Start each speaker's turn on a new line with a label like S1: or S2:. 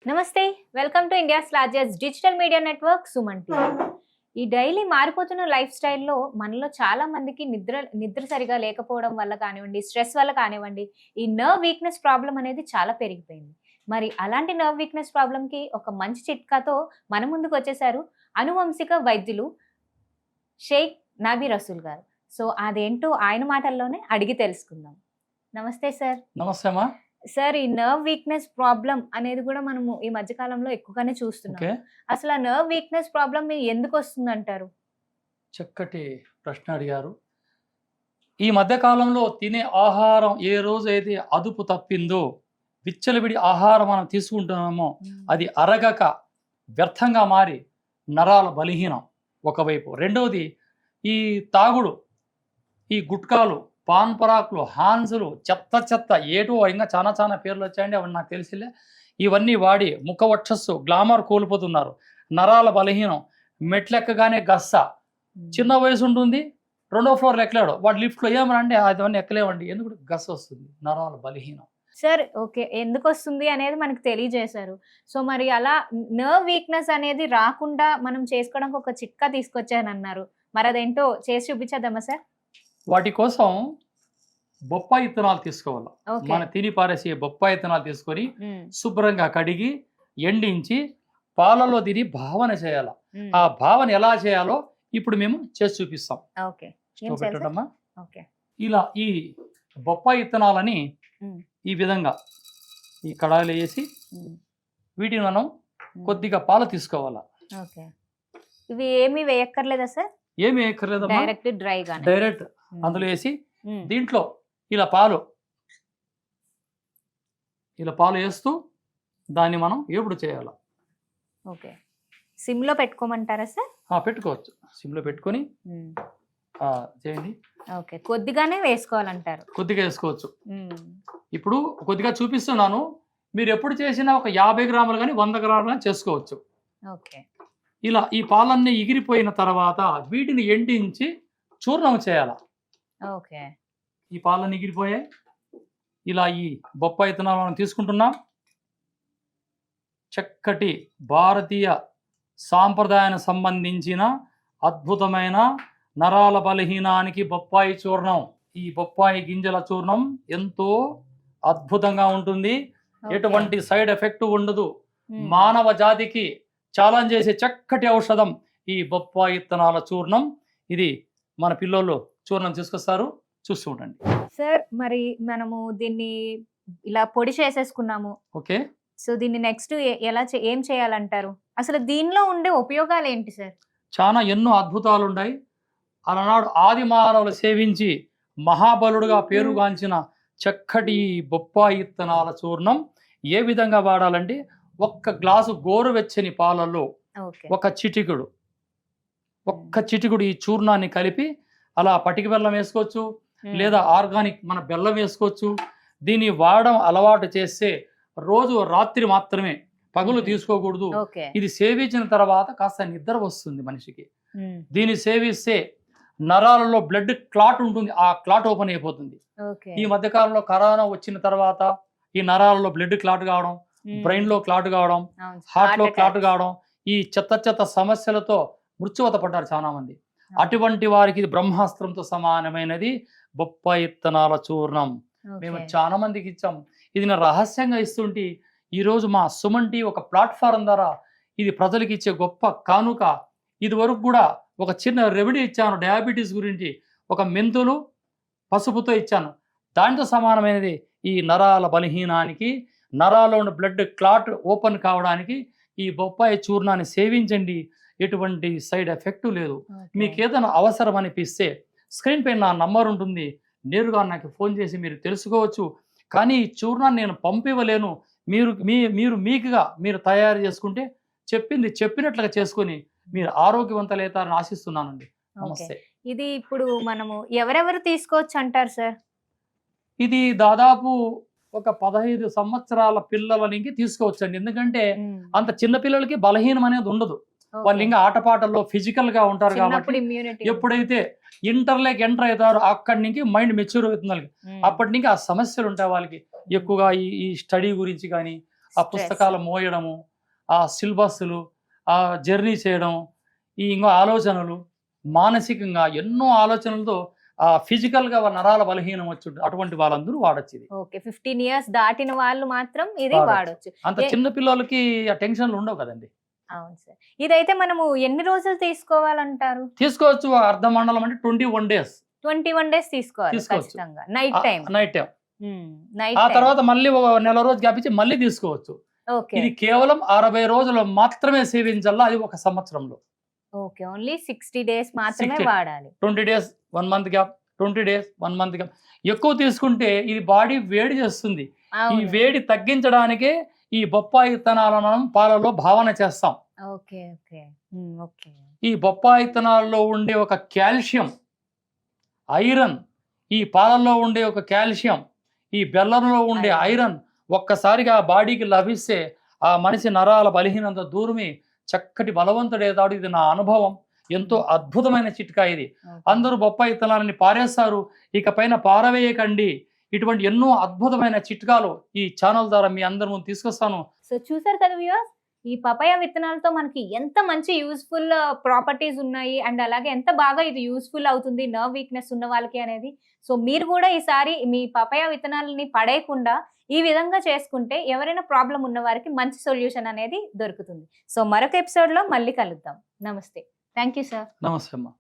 S1: నమస్తే welcome to India's largest digital media network Suman TV. ఈ daily మారిపోతున్న life స్టైల్లో మనలో చాలా మందికి నిద్ర సరిగా లేకపోవడం వల్ల కానివ్వండి, స్ట్రెస్ వల్ల కానివ్వండి, ఈ నర్వ్ వీక్నెస్ ప్రాబ్లం అనేది చాలా పెరిగిపోయింది. మరి అలాంటి నర్వ్ వీక్నెస్ ప్రాబ్లంకి ఒక మంచి చిట్కాతో మన ముందుకు వచ్చేసారు అనువంశిక వైద్యులు షేక్ నాబీ రసూల్ గారు. సో అదేంటో ఆయన మాటల్లోనే అడిగి తెలుసుకుందాం. నమస్తే సార్.
S2: నమస్తే అమ్మా.
S1: సార్, ఈ నర్వ్ వీక్నెస్ ప్రాబ్లం అనేది కూడా మనము ఈ మధ్య కాలంలో ఎక్కువగానే చూస్తున్నాం. అసలు ఆ నర్వ్ వీక్నెస్ ప్రాబ్లం ఎందుకు వస్తుంది అంటారు?
S2: చక్కటి ప్రశ్న అడిగారు. ఈ మధ్య కాలంలో తినే ఆహారం ఏ రోజు అయితే అదుపు తప్పిందో, విచ్చలవిడి ఆహారం మనం తీసుకుంటున్నామో అది అరగక వ్యర్థంగా మారి నరాల బలహీనం ఒకవైపు. రెండవది ఈ తాగుడు, ఈ గుట్కాలు, పాన్ పరాకులు, హాన్సులు, చెత్త ఏటో ఇంకా చాలా పేర్లు వచ్చాయండి, అవి నాకు తెలిసిలే. ఇవన్నీ వాడి ముఖ వక్షస్సు గ్లామర్ కోల్పోతున్నారు. నరాల బలహీనం, మెట్లెక్కగానే గస్స. చిన్న వయసు ఉంటుంది, 2వ ఫ్లోర్లు ఎక్కలేడు, వాడు లిఫ్ట్లో ఏమనంటే అవన్నీ ఎక్కలేవండి, ఎందుకు గస్స వస్తుంది, నరాల బలహీనం.
S1: సార్ ఓకే, ఎందుకు వస్తుంది అనేది మనకు తెలియజేశారు. సో మరి అలా నర్వ్ వీక్నెస్ అనేది రాకుండా మనం చేసుకోవడానికి ఒక చిట్కా తీసుకొచ్చానన్నారు, మరి అదేంటో చేసి చూపించేద్దామా సార్?
S2: వాటి కోసం బొప్పాయి విత్తనాలు తీసుకోవాలి. మన తిని పారేసే బొప్పాయి విత్తనాలు తీసుకొని శుభ్రంగా కడిగి ఎండించి పాలలో తిని భావన చేయాలి. ఆ భావన ఎలా చేయాలో ఇప్పుడు మేము చేసి చూపిస్తాం. పెట్టమ్మా. ఇలా ఈ బొప్పాయి విత్తనాలని ఈ విధంగా ఈ కడాయిలో వేసి వీటిని మనం కొద్దిగా పాలు తీసుకోవాలా.
S1: ఇవి ఏమి వేయక్కర్లేదా సార్?
S2: ఏమి వేయక్కర్లేదమ్మా, డైరెక్ట్ అందులో వేసి దీంట్లో ఇలా పాలు వేస్తూ దాన్ని మనం ఏపుడు చేయాలి.
S1: ఓకే, సిమ్లో పెట్టుకోమంటారా సార్?
S2: పెట్టుకోవచ్చు, సిమ్లో పెట్టుకొని చేయండి.
S1: ఓకే, కొద్దిగానే వేసుకోవాలంటారు?
S2: కొద్దిగా వేసుకోవచ్చు. ఇప్పుడు కొద్దిగా చూపిస్తున్నాను, మీరు ఎప్పుడు చేసినా ఒక 50 గ్రాములు కానీ 100 గ్రాములు కానీ చేసుకోవచ్చు.
S1: ఓకే,
S2: ఇలా ఈ పాలన్నీ ఎగిరిపోయిన తర్వాత వీటిని ఎండించి చూర్ణం చేయాలి.
S1: ఓకే,
S2: ఈ పాలన్నీ ఎగిరిపోయాయి. ఇలా ఈ బొప్పాయి విత్తనాలు మనం తీసుకుంటున్నాం. చక్కటి భారతీయ సాంప్రదాయానికి సంబంధించిన అద్భుతమైన నరాల బలహీనానికి బొప్పాయి చూర్ణం. ఈ బొప్పాయి గింజల చూర్ణం ఎంతో అద్భుతంగా ఉంటుంది, ఎటువంటి సైడ్ ఎఫెక్ట్ ఉండదు. మానవ జాతికి ఛాలెంజ్ చేసే చక్కటి ఔషధం ఈ బొప్పాయి విత్తనాల చూర్ణం. ఇది మన పిల్లలు చూర్ణం తీసుకొస్తారు, చూస్తూ ఉండండి.
S1: సార్ మరి మనము దీన్ని ఇలా పొడి చేసేసుకున్నాము.
S2: ఓకే,
S1: సో దీన్ని నెక్స్ట్ ఏం చేయాలంటారు? అసలు దీనిలో ఉండే ఉపయోగాలు ఏంటి సార్?
S2: చాలా ఎన్నో అద్భుతాలు ఉన్నాయి. అలనాడు ఆది మానవులు సేవించి మహాబలుడుగా పేరుగాంచిన చక్కటి బొప్పాయి విత్తనాల చూర్ణం ఏ విధంగా వాడాలంటే, 1 గ్లాసు గోరువెచ్చని పాలలో ఒక్క చిటికుడు ఈ చూర్ణాన్ని కలిపి అలా పటిక బెల్లం వేసుకోవచ్చు, లేదా ఆర్గానిక్ మన బెల్లం వేసుకోవచ్చు. దీన్ని వాడడం అలవాటు చేస్తే రోజు రాత్రి మాత్రమే, పగులు తీసుకోకూడదు. ఇది సేవించిన తర్వాత కాస్త నిద్ర వస్తుంది మనిషికి. దీన్ని సేవిస్తే నరాలలో బ్లడ్ క్లాట్ ఉంటుంది, ఆ క్లాట్ ఓపెన్ అయిపోతుంది. ఈ మధ్యకాలంలో కరోనా వచ్చిన తర్వాత ఈ నరాలలో బ్లడ్ క్లాట్ కావడం, బ్రెయిన్ లో క్లాట్ కావడం, హార్ట్ లో క్లాట్ కావడం, ఈ చెత్త సమస్యలతో మృత్యువత పడ్డారు చాలా మంది. అటువంటి వారికి ఇది బ్రహ్మాస్త్రంతో సమానమైనది బొప్పాయి విత్తనాల చూర్ణం. మేము చాలా మందికి ఇచ్చాం. ఇది నా రహస్యంగా ఇస్తుంటే ఈరోజు మా సుమన్ టీవీ ఒక ప్లాట్ఫారం ద్వారా ఇది ప్రజలకు ఇచ్చే గొప్ప కానుక. ఇది వరకు కూడా ఒక చిన్న రెమెడీ ఇచ్చాను, డయాబెటీస్ గురించి ఒక మెంతులు పసుపుతో ఇచ్చాను. దాంతో సమానమైనది ఈ నరాల బలహీనానికి, నరాల్లో ఉన్న బ్లడ్ క్లాట్ ఓపెన్ కావడానికి ఈ బొప్పాయి చూర్ణాన్ని సేవించండి. ఎటువంటి సైడ్ ఎఫెక్ట్ లేదు. మీకు ఏదైనా అవసరం అనిపిస్తే స్క్రీన్ పైన నా నంబర్ ఉంటుంది, నేరుగా నాకు ఫోన్ చేసి మీరు తెలుసుకోవచ్చు. కానీ ఈ చూర్ణాన్ని నేను పంపివ్వలేను, మీరు తయారు చేసుకుంటే చెప్పినట్లుగా చేసుకొని మీరు ఆరోగ్యవంతులైతారని ఆశిస్తున్నానండి. నమస్తే.
S1: ఇది ఇప్పుడు మనము ఎవరెవరు తీసుకోవచ్చు అంటారు సార్?
S2: ఇది దాదాపు ఒక 15 సంవత్సరాల పిల్లలకి తీసుకోవచ్చండి. ఎందుకంటే అంత చిన్న పిల్లలకి బలహీనం అనేది ఉండదు, వాళ్ళు ఇంకా ఆటపాటల్లో ఫిజికల్ గా ఉంటారు కాబట్టి. ఎప్పుడైతే ఇంటర్లోకి ఎంటర్ అవుతారో అక్కడి నుంచి మైండ్ మెచ్యూర్ అవుతుంది వాళ్ళకి. అప్పటి నుంచి ఆ సమస్యలు ఉంటాయి వాళ్ళకి ఎక్కువగా, ఈ స్టడీ గురించి కానీ ఆ పుస్తకాలు మోయడము, ఆ సిలబస్లు, ఆ జర్నీ చేయడం, ఈ ఇంకో ఆలోచనలు, మానసికంగా ఎన్నో ఆలోచనలతో ఫిజికల్ గా నరాల బలహీనం వచ్చి అటువంటి వాళ్ళందరూ వాడచ్చు ఇది.
S1: ఓకే, 15 years దాటిన వాళ్ళు మాత్రం ఇది
S2: వాడొచ్చు.
S1: వాడొచ్చు.
S2: అంత చిన్న పిల్లలకి ఆ టెన్షన్లు ఉండవు కదండి.
S1: అవును సార్. ఇదైతే మనము ఎన్ని రోజులు తీసుకోవాలంటారు?
S2: తీసుకోవచ్చు. అర్ధ మండలం అంటే 21 days
S1: 21 days తీసుకోవాలి
S2: తీసుకోవచ్చు.
S1: ఖచ్చితంగా. Night time.
S2: Night time.
S1: Night
S2: ఆ తర్వాత మళ్ళీ ఒక నెల రోజు గ్యాప్ ఇచ్చి మళ్ళీ తీసుకోవచ్చు.
S1: ఓకే.
S2: ఇది కేవలం 60 రోజులు మాత్రమే సేవించాలా, అది ఒక సంవత్సరంలో.
S1: ఓకే, ఓన్లీ 60 days మాత్రమే
S2: 60.
S1: వాడాలి.
S2: 20 days 1 month gap, 20 days 1 month gap. ఎక్కువ తీసుకుంటే ఇది బాడీ వేడి చేస్తుంది. ఈ
S1: అవును.
S2: వేడి తగ్గించడానికే ఈ బొప్పాయి విత్తనాలను మనం పాలలో భావన చేస్తాం.
S1: Okay okay okay.
S2: ఈ బొప్పాయి విత్తనాల్లో ఉండే ఒక కాల్షియం, ఐరన్, ఈ పాలల్లో ఉండే ఒక కాల్షియం, ఈ బెల్లంలో ఉండే ఐరన్ ఒక్కసారిగా బాడీకి లభిస్తే ఆ మనిషి నరాల బలహీనత దూరమి చక్కటి బలవంతుడేతాడు. ఇది నా అనుభవం. ఎంతో అద్భుతమైన చిట్కా ఇది. అందరూ బొప్పాయి విత్తనాలని పారేస్తారు, ఇక పైన పారవేయకండి. ఇటువంటి ఎన్నో అద్భుతమైన చిట్కాలు ఈ ఛానల్ ద్వారా మీ అందరి ముందు తీసుకొస్తాను.
S1: సో చూసారు కదా వ్యూవర్స్, ఈ పపాయ విత్తనాలతో మనకి ఎంత మంచి యూస్ఫుల్ ప్రాపర్టీస్ ఉన్నాయి అండ్ అలాగే ఎంత బాగా ఇది యూస్ఫుల్ అవుతుంది నర్వ్ వీక్నెస్ ఉన్న వాళ్ళకి అనేది. సో మీరు కూడా ఈసారి మీ పపాయ విత్తనాలని పడేయకుండా ఈ విధంగా చేసుకుంటే ఎవరైనా ప్రాబ్లం ఉన్న వారికి మంచి సొల్యూషన్ అనేది దొరుకుతుంది. సో మరొక ఎపిసోడ్ లో మళ్ళీ కలుద్దాం. నమస్తే. Thank you sir.
S2: నమస్తే అమ్మా.